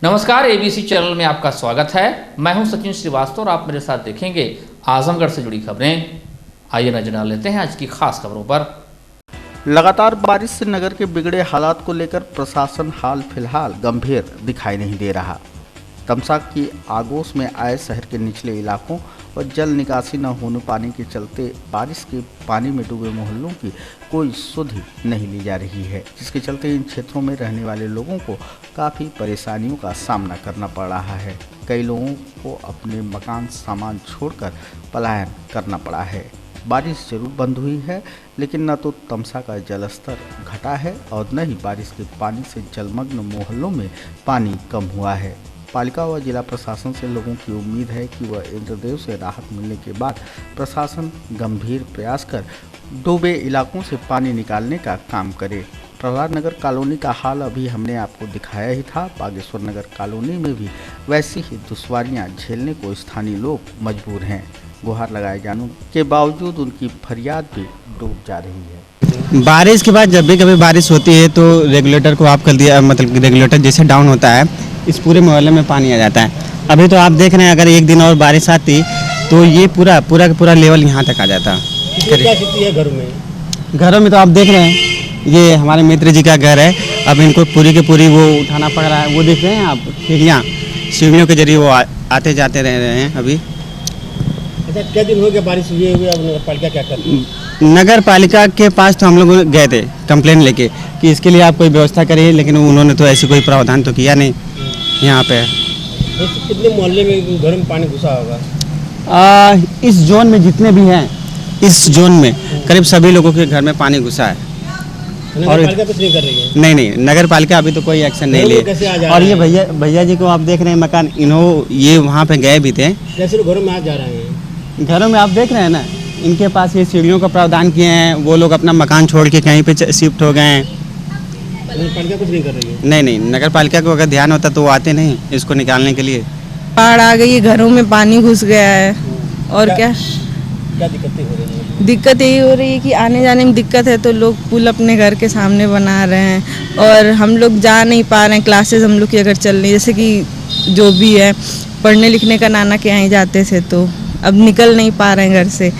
नमस्कार, ABC channel में आपका स्वागत है। मैं हूं सचिन श्रीवास्तव और आप मेरे साथ देखेंगे आजमगढ़ से जुड़ी खबरें। आइए नजर डाल लेते हैं आज की खास खबरों पर। लगातार बारिश से नगर के बिगड़े हालात को लेकर प्रशासन हाल फिलहाल गंभीर दिखाई नहीं दे रहा। तमसा की आगोश में आए शहर के निचले इलाकों और जल निकासी न होने पाने के चलते बारिश के पानी में डूबे मोहल्लों की कोई सुध नहीं ली जा रही है, जिसके चलते इन क्षेत्रों में रहने वाले लोगों को काफ़ी परेशानियों का सामना करना पड़ रहा है। कई लोगों को अपने मकान सामान छोड़कर पलायन करना पड़ा है। बारिश जरूर बंद हुई है, लेकिन न तो तमसा का जलस्तर घटा है और न ही बारिश के पानी से जलमग्न मोहल्लों में पानी कम हुआ है। पालिका व जिला प्रशासन से लोगों की उम्मीद है कि वह इंद्रदेव से राहत मिलने के बाद प्रशासन गंभीर प्रयास कर डूबे इलाकों से पानी निकालने का काम करे। प्रहलाद नगर कॉलोनी का हाल अभी हमने आपको दिखाया ही था। बागेश्वर नगर कॉलोनी में भी वैसी ही दुश्वारियां झेलने को स्थानीय लोग मजबूर हैं। गुहार लगाए जाने के बावजूद उनकी फरियाद भी डूब जा रही है। बारिश के बाद जब भी कभी बारिश होती है तो रेगुलेटर को ऑफ कर दिया, मतलब रेगुलेटर जैसे डाउन होता है इस पूरे मोहल्ले में पानी आ जाता है। अभी तो आप देख रहे हैं, अगर एक दिन और बारिश आती तो ये पूरा लेवल यहाँ तक आ जाता। क्या स्थिति है घरों में तो आप देख रहे हैं, ये हमारे मित्र जी का घर है। अब इनको पूरी की पूरी वो उठाना पड़ रहा है। वो देख रहे हैं आप, सीढ़ियों के जरिए वो आते जाते रह रहे हैं अभी। अच्छा, क्या दिन हो गया बारिश हुई हुई? अब नगर पालिका क्या करती है? नगर पालिका के पास तो हम लोग गए थे कंप्लेन लेके कि इसके लिए आप कोई व्यवस्था करिए, लेकिन उन्होंने तो ऐसी कोई प्रावधान तो किया नहीं यहाँ पे। कितने मोहल्ले में घरों में पानी घुसा होगा? इस जोन में जितने भी हैं, इस जोन में करीब सभी लोगों के घर में पानी घुसा है। नगर पालिका कुछ नहीं कर रही है? नहीं, नगर पालिका अभी तो कोई एक्शन नहीं लिए। और ये भैया जी को आप देख रहे हैं मकान, ये वहाँ पे गए भी थे। कैसे लोग घरों में आ जा रहे हैं? घरों में आप देख रहे हैं ना, इनके पास ये सीढ़ियों का प्रावधान किए हैं। वो लोग अपना मकान छोड़ के कहीं पे शिफ्ट हो गए हैं। नगर पालिका कुछ नहीं कर रही है? नहीं, नगर पालिका को अगर ध्यान होता तो वो आते नहीं इसको निकालने के लिए। बाढ़ आ गई है, घरों में पानी घुस गया है। और क्या दिक्कतें हो रही है? दिक्कत यही हो रही है कि आने जाने में दिक्कत है, तो लोग पुल अपने घर के सामने बना रहे हैं और हम लोग जा नहीं पा रहे हैं। क्लासेस हम लोग की अगर चल रही, जैसे कि जो भी है पढ़ने लिखने का नाना के यहाँ जाते थे, तो अब निकल नहीं पा रहे हैं घर से।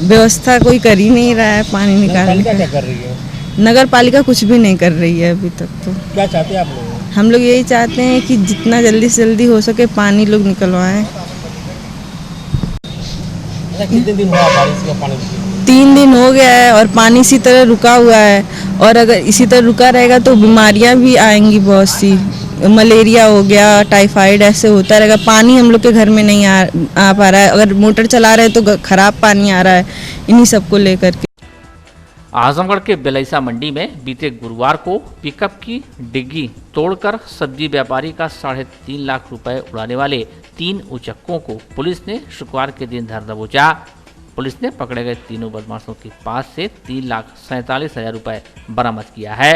व्यवस्था कोई कर ही नहीं रहा है पानी निकालने का। क्या कर रही है? नगर पालिका कुछ भी नहीं कर रही है अभी तक। तो क्या चाहते हैं आप लोग? हम लोग यही चाहते हैं कि जितना जल्दी से जल्दी हो सके पानी लोग निकलवाएं। कितने दिन हुआ बारिश का पानी? 3 दिन हो गया है और पानी इसी तरह रुका हुआ है। और अगर इसी तरह रुका रहेगा तो बीमारियां भी आएंगी बहुत सी। मलेरिया हो गया, टाइफाइड, ऐसे होता रहेगा। पानी हम लोग के घर में नहीं आ पा रहा है। अगर मोटर चला रहे हैं तो खराब पानी आ रहा है। इन्हीं सब को लेकर के आजमगढ़ के बेलैसा मंडी में बीते गुरुवार को पिकअप की डिग्गी तोड़कर सब्जी व्यापारी का 3.5 लाख रुपए उड़ाने वाले 3 उचक्कों को पुलिस ने शुक्रवार के दिन धर दबोचा। पुलिस ने पकड़े गए तीनों बदमाशों के पास से 3,47,000 रुपए बरामद किया है।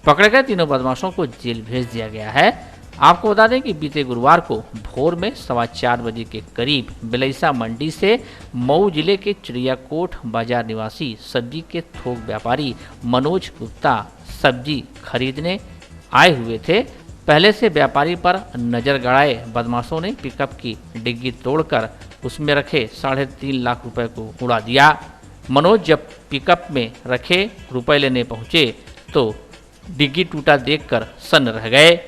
पकड़े गए तीनों बदमाशों को जेल भेज दिया गया है। आपको बता दें कि बीते गुरुवार को भोर में 4:15 बजे के करीब बेलैसा मंडी से मऊ जिले के चिड़ियाकोट बाजार निवासी सब्जी के थोक व्यापारी मनोज गुप्ता सब्जी खरीदने आए हुए थे। पहले से व्यापारी पर नजर गड़ाए बदमाशों ने पिकअप की डिग्गी तोड़कर उसमें रखे 3.5 लाख रुपए को उड़ा दिया। मनोज जब पिकअप में रखे रुपए लेने पहुंचे तो डिग्गी टूटा देखकर सन्न रह गए।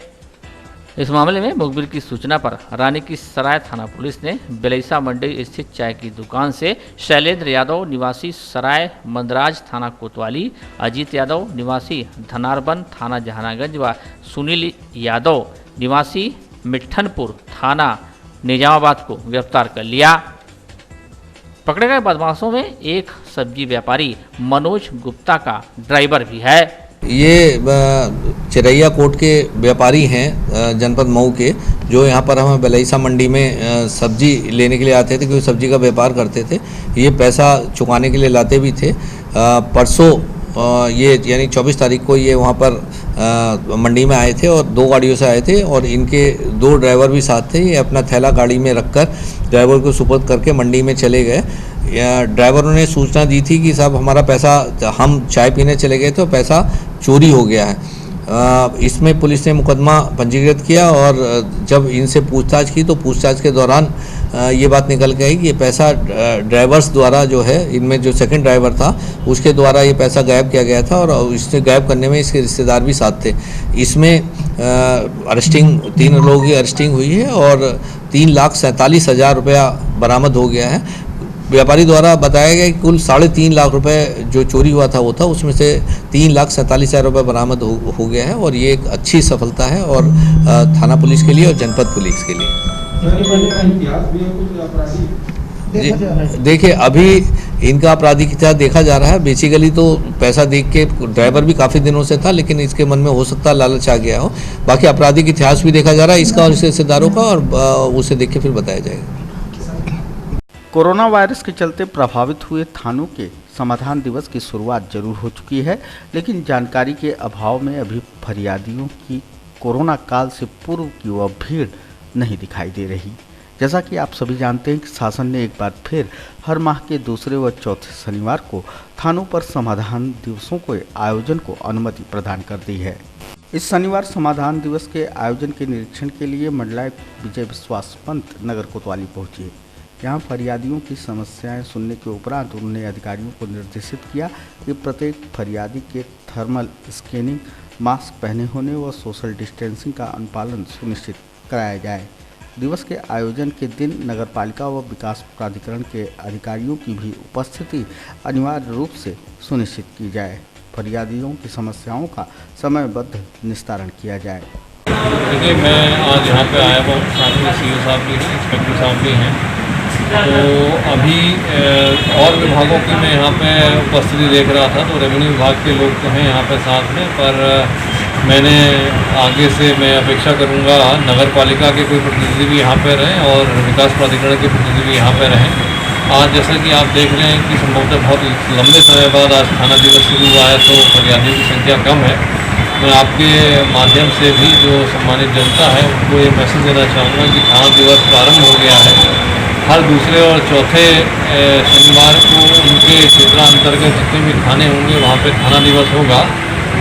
इस मामले में मुखबिर की सूचना पर रानी की सराय थाना पुलिस ने बेलैसा मंडी स्थित चाय की दुकान से शैलेंद्र यादव निवासी सराय मंदराज थाना कोतवाली, अजीत यादव निवासी धनारबन थाना जहानागंज व सुनील यादव निवासी मिठनपुर थाना निजामाबाद को गिरफ्तार कर लिया। पकड़े गए बदमाशों में एक सब्जी व्यापारी मनोज गुप्ता का ड्राइवर भी है। ये चिड़ियाकोट के व्यापारी हैं जनपद मऊ के, जो यहाँ पर हमें बेलैसा मंडी में सब्जी लेने के लिए आते थे, क्योंकि सब्जी का व्यापार करते थे। ये पैसा चुकाने के लिए लाते भी थे। परसों ये यानी 24 तारीख को ये वहाँ पर मंडी में आए थे और 2 गाड़ियों से आए थे और इनके 2 ड्राइवर भी साथ थे। ये अपना थैला गाड़ी में रखकर ड्राइवर को सुपुर्द करके मंडी में चले गए। ड्राइवरों ने सूचना दी थी कि साहब हमारा पैसा, हम चाय पीने चले गए तो पैसा चोरी हो गया है। इसमें पुलिस ने मुकदमा पंजीकृत किया और जब इनसे पूछताछ की तो पूछताछ के दौरान ये बात निकल के आई कि ये पैसा ड्राइवर्स द्वारा जो है, इनमें जो सेकंड ड्राइवर था उसके द्वारा ये पैसा गायब किया गया था और इससे गायब करने में इसके रिश्तेदार भी साथ थे। इसमें अरेस्टिंग 3 लोगों की अरेस्टिंग हुई है और 3,47,000 रुपया बरामद हो गया है। व्यापारी द्वारा बताया गया कि कुल 3.5 लाख रुपए जो चोरी हुआ था वो था, उसमें से 3,47,000 रुपये बरामद हो गया है और ये एक अच्छी सफलता है और थाना पुलिस के लिए और जनपद पुलिस के लिए। देखिए अभी इनका आपराधिक इतिहास देखा जा रहा है। बेसिकली तो पैसा देख के ड्राइवर भी काफ़ी दिनों से था, लेकिन इसके मन में हो सकता है लालच आ गया हो। बाकी आपराधिक इतिहास भी देखा जा रहा है इसका और इसके रिश्तेदारों का, और उसे देख के फिर बताया जाएगा। कोरोना वायरस के चलते प्रभावित हुए थानों के समाधान दिवस की शुरुआत जरूर हो चुकी है, लेकिन जानकारी के अभाव में अभी फरियादियों की कोरोना काल से पूर्व की वह भीड़ नहीं दिखाई दे रही। जैसा कि आप सभी जानते हैं कि शासन ने एक बार फिर हर माह के दूसरे व चौथे शनिवार को थानों पर समाधान दिवसों के आयोजन को अनुमति प्रदान कर दी है। इस शनिवार समाधान दिवस के आयोजन के निरीक्षण के लिए मंडलायुक्त विजय विश्वास पंत नगर कोतवाली पहुंचे। यहाँ फरियादियों की समस्याएं सुनने के उपरांत उन्होंने अधिकारियों को निर्देशित किया कि प्रत्येक फरियादी के थर्मल स्कैनिंग, मास्क पहने होने व सोशल डिस्टेंसिंग का अनुपालन सुनिश्चित कराया जाए। दिवस के आयोजन के दिन नगरपालिका व विकास प्राधिकरण के अधिकारियों की भी उपस्थिति अनिवार्य रूप से सुनिश्चित की जाए। फरियादियों की समस्याओं का समयबद्ध निस्तारण किया जाए। देखिए मैं आज यहाँ पे आया हूँ, साथ में सीओ साहब भी हैं, इंस्पेक्टर साहब भी हैं। तो अभी और विभागों की मैं यहाँ पे उपस्थिति देख रहा था, तो रेवेन्यू विभाग के लोग तो हैं यहाँ पे साथ में, पर मैंने आगे से मैं अपेक्षा करूँगा नगर पालिका के कोई प्रतिनिधि भी यहाँ पे रहें और विकास प्राधिकरण के प्रतिनिधि भी यहाँ पे रहें। आज जैसा कि आप देख रहे हैं कि संभवतः बहुत लंबे समय बाद आज थाना दिवस शुरू हुआ है, तो फरियादियों की संख्या कम है। मैं आपके माध्यम से भी जो सम्मानित जनता है उनको ये मैसेज देना चाहूँगा कि थाना दिवस प्रारंभ हो गया है। हर दूसरे और चौथे शनिवार को उनके क्षेत्रांतर्गत जितने भी थाने होंगे वहाँ पे थाना दिवस होगा,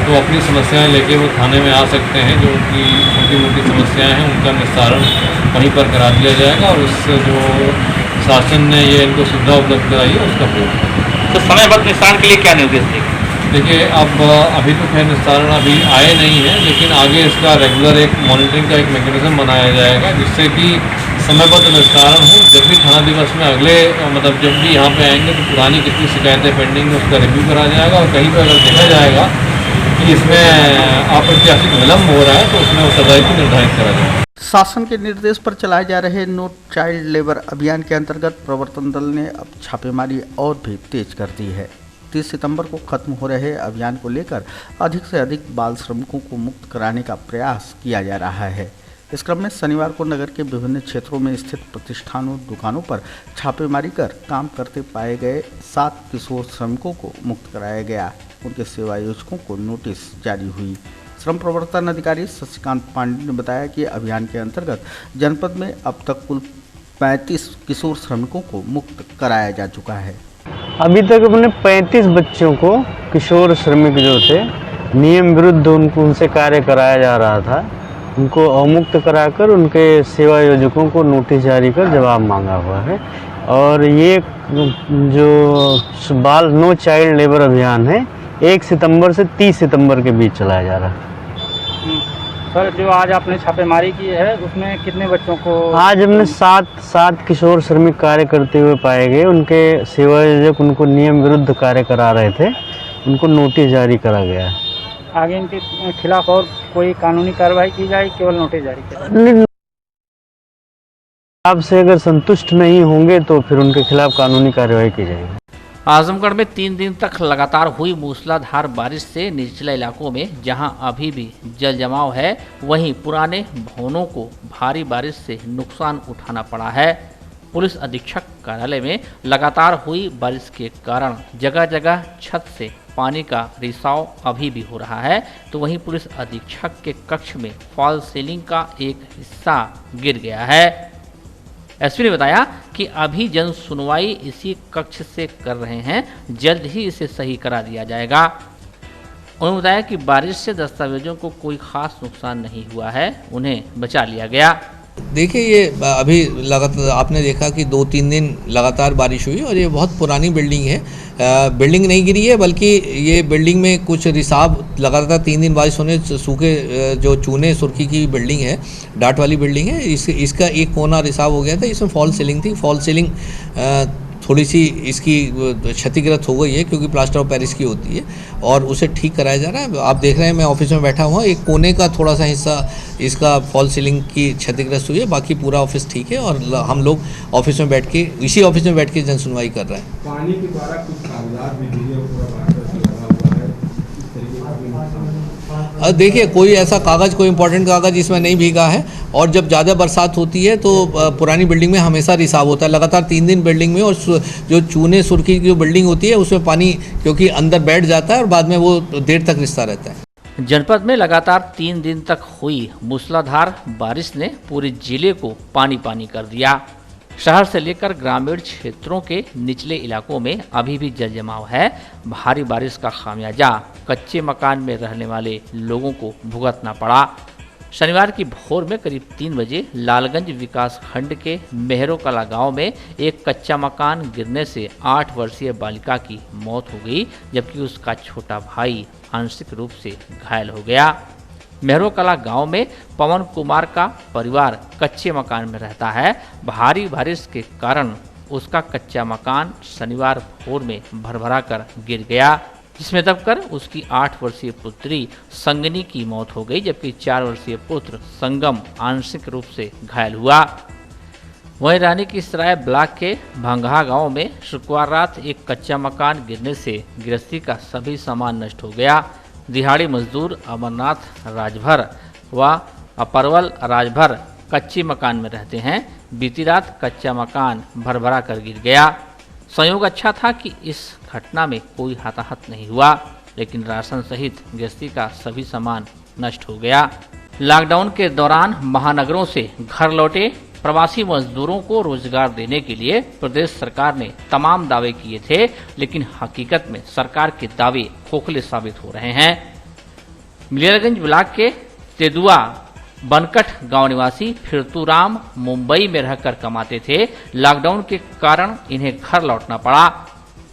तो अपनी समस्याएं लेके वो थाने में आ सकते हैं। जो उनकी छोटी मोटी समस्याएं हैं उनका निस्तारण वहीं पर करा दिया जाएगा और उस जो शासन ने ये इनको सुविधा उपलब्ध कराई है उसका प्रयोग। तो समयबद्ध निस्तारण के लिए क्या निर्देश देंगे? देखिए अब अभी तो खैर निस्तारण अभी आए नहीं है, लेकिन आगे इसका रेगुलर एक मॉनिटरिंग का एक मैकेनिज्म बनाया जाएगा जिससे कि समयबद्ध निस्तारण हो। जब भी थाना दिवस में अगले मतलब जब भी यहाँ पे आएंगे तो पुरानी कितनी शिकायतें पेंडिंग है उसका रिव्यू करा जाएगा और कहीं पर अगर देखा जाएगा कि इसमें अप्रत्याशित विलम्ब हो रहा है तो उसमें उत्तरदायी को निर्धारित करा जाएगा। शासन के निर्देश पर चलाए जा रहे नो चाइल्ड लेबर अभियान के अंतर्गत प्रवर्तन दल ने अब छापेमारी और भी तेज कर दी है। 30 सितंबर को खत्म हो रहे अभियान को लेकर अधिक से अधिक बाल श्रमिकों को मुक्त कराने का प्रयास किया जा रहा है। इस क्रम में शनिवार को नगर के विभिन्न क्षेत्रों में स्थित प्रतिष्ठानों, दुकानों पर छापेमारी कर काम करते पाए गए 7 किशोर श्रमिकों को मुक्त कराया गया। उनके सेवायोजकों को नोटिस जारी हुई। श्रम प्रवर्तन अधिकारी शशिकांत पांडे ने बताया कि अभियान के अंतर्गत जनपद में अब तक कुल 35 किशोर श्रमिकों को मुक्त कराया जा चुका है। अभी तक अपने 35 बच्चों को, किशोर श्रमिक जो थे, नियम विरुद्ध उनसे कार्य कराया जा रहा था, उनको अवमुक्त कराकर उनके सेवायोजकों को नोटिस जारी कर जवाब मांगा हुआ है। और ये जो बाल नो चाइल्ड लेबर अभियान है 1 सितंबर से 30 सितंबर के बीच चलाया जा रहा है। सर जो आज आपने छापेमारी की है उसमें कितने बच्चों को? आज हमने 7 किशोर श्रमिक कार्य करते हुए पाए गए। उनके सेवायोजक उनको नियम विरुद्ध कार्य करा रहे थे, उनको नोटिस जारी करा गया है। आगे इनके खिलाफ और कोई कानूनी कार्रवाई की जाए, केवल नोटिस जारी किया? आपसे अगर संतुष्ट नहीं होंगे तो फिर उनके खिलाफ कानूनी कार्रवाई की जाएगी। आजमगढ़ में 3 दिन तक लगातार हुई मूसलाधार बारिश से निचले इलाकों में जहां अभी भी जल जमाव है, वहीं पुराने भवनों को भारी बारिश से नुकसान उठाना पड़ा है। पुलिस अधीक्षक कार्यालय में लगातार हुई बारिश के कारण जगह जगह छत से पानी का रिसाव अभी भी हो रहा है, तो वहीं पुलिस अधीक्षक के कक्ष में फॉल सीलिंग का एक हिस्सा गिर गया है। एसपी ने बताया कि अभी जन सुनवाई इसी कक्ष से कर रहे हैं, जल्द ही इसे सही करा दिया जाएगा। उन्होंने बताया कि बारिश से दस्तावेजों को कोई खास नुकसान नहीं हुआ है, उन्हें बचा लिया गया। देखिए, ये अभी लगातार आपने देखा कि 2-3 दिन लगातार बारिश हुई और ये बहुत पुरानी बिल्डिंग है। बिल्डिंग नहीं गिरी है, बल्कि ये बिल्डिंग में कुछ रिसाव लगातार 3 दिन बारिश होने सूखे जो चूने सुर्खी की बिल्डिंग है, डाट वाली बिल्डिंग है, इसका एक कोना रिसाव हो गया था। इसमें फॉल सीलिंग थी। फॉल सीलिंग थोड़ी सी इसकी क्षतिग्रस्त हो गई है क्योंकि प्लास्टर ऑफ पेरिस की होती है और उसे ठीक कराया जा रहा है। आप देख रहे हैं मैं ऑफिस में बैठा हुआ, एक कोने का थोड़ा सा हिस्सा इसका फॉल सीलिंग की क्षतिग्रस्त हुई है, बाकी पूरा ऑफिस ठीक है और हम लोग ऑफिस में बैठ के इसी ऑफिस में बैठ के जन सुनवाई कर रहे हैं। पानी के द्वारा कुछ कागजात भी गिरे और पूरा भारत से भरा हुआ है, इस तरीके का भी नुकसान। देखिए, कोई ऐसा कागज़, कोई इंपॉर्टेंट कागज़ इसमें नहीं भीगा है और जब ज़्यादा बरसात होती है तो पुरानी बिल्डिंग में हमेशा रिसाव होता है। लगातार 3 दिन बिल्डिंग में और जो चूने सुर्खी की जो बिल्डिंग होती है उसमें पानी क्योंकि अंदर बैठ जाता है और बाद में वो देर तक रिसता रहता है। जनपद में लगातार 3 दिन तक हुई मूसलाधार बारिश ने पूरे जिले को पानी पानी कर दिया। शहर से लेकर ग्रामीण क्षेत्रों के निचले इलाकों में अभी भी जल जमाव है। भारी बारिश का खामियाजा कच्चे मकान में रहने वाले लोगों को भुगतना पड़ा। शनिवार की भोर में करीब 3 बजे लालगंज विकास खंड के मेहरो कला गांव में एक कच्चा मकान गिरने से 8 वर्षीय बालिका की मौत हो गई, जबकि उसका छोटा भाई आंशिक रूप से घायल हो गया। मेहरो कला गांव में पवन कुमार का परिवार कच्चे मकान में रहता है। भारी बारिश के कारण उसका कच्चा मकान शनिवार भोर में भरभरा कर गिर गया, जिसमें दबकर उसकी 8 वर्षीय पुत्री संगनी की मौत हो गई, जबकि 4 वर्षीय पुत्र संगम आंशिक रूप से घायल हुआ। वहीं रानी की सराय ब्लॉक के भंगहा गांव में शुक्रवार रात एक कच्चा मकान गिरने से गृहस्थी का सभी सामान नष्ट हो गया। दिहाड़ी मजदूर अमरनाथ राजभर व अपरवल राजभर कच्चे मकान में रहते हैं। बीती रात कच्चा मकान भरभरा कर गिर गया। संयोग अच्छा था कि इस घटना में कोई हताहत नहीं हुआ, लेकिन राशन सहित गृहस्थी का सभी सामान नष्ट हो गया। लॉकडाउन के दौरान महानगरों से घर लौटे प्रवासी मजदूरों को रोजगार देने के लिए प्रदेश सरकार ने तमाम दावे किए थे, लेकिन हकीकत में सरकार के दावे खोखले साबित हो रहे हैं। मिलियागंज ब्लॉक के तेदुआ बनकट गांव निवासी फिरतूराम मुंबई में रहकर कमाते थे। लॉकडाउन के कारण इन्हें घर लौटना पड़ा।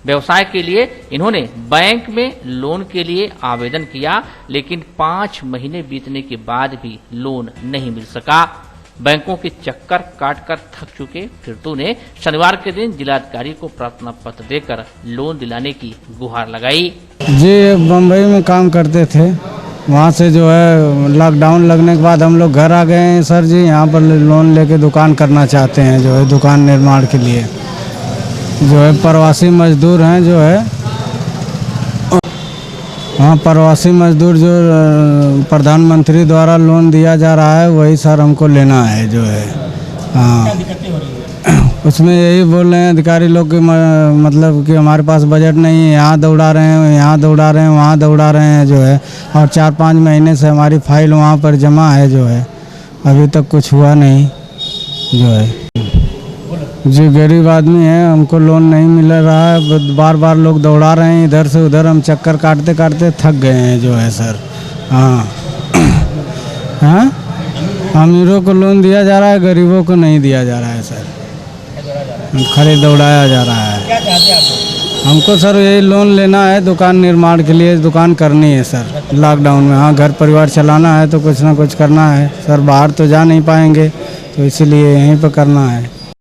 व्यवसाय के लिए इन्होंने बैंक में लोन के लिए आवेदन किया, लेकिन 5 महीने बीतने के बाद भी लोन नहीं मिल सका। बैंकों के चक्कर काटकर थक चुके फिरतू ने शनिवार के दिन जिलाधिकारी को प्रार्थना पत्र देकर लोन दिलाने की गुहार लगाई। जी, बम्बई में काम करते थे, वहाँ से जो है लॉकडाउन लगने के बाद हम लोग घर आ गए हैं सर जी। यहाँ पर लोन लेके दुकान करना चाहते हैं, जो है दुकान निर्माण के लिए। जो है प्रवासी मजदूर हैं, जो है हाँ, प्रवासी मजदूर जो प्रधानमंत्री द्वारा लोन दिया जा रहा है वही सर हमको लेना है, जो है। हाँ, उसमें यही बोल रहे हैं अधिकारी लोग कि मतलब कि हमारे पास बजट नहीं है, यहाँ दौड़ा रहे हैं, यहाँ दौड़ा रहे हैं, वहाँ दौड़ा रहे हैं, जो है। और 4-5 महीने से हमारी फाइल वहाँ पर जमा है, जो है अभी तक कुछ हुआ नहीं, जो है। जी, गरीब आदमी है, हमको लोन नहीं मिल रहा है, बार बार लोग दौड़ा रहे हैं इधर से उधर, हम चक्कर काटते काटते थक गए हैं, जो है सर। हाँ हाँ, अमीरों को लोन दिया जा रहा है, गरीबों को नहीं दिया जा रहा है सर, खाली दौड़ाया जा रहा है। क्या चाहते हैं आप? हमको सर यही लोन लेना है, दुकान निर्माण के लिए दुकान करनी है सर लॉकडाउन में। हाँ, घर परिवार चलाना है तो कुछ ना कुछ करना है सर, बाहर तो जा नहीं पाएंगे, तो इसीलिए यहीं पर करना है।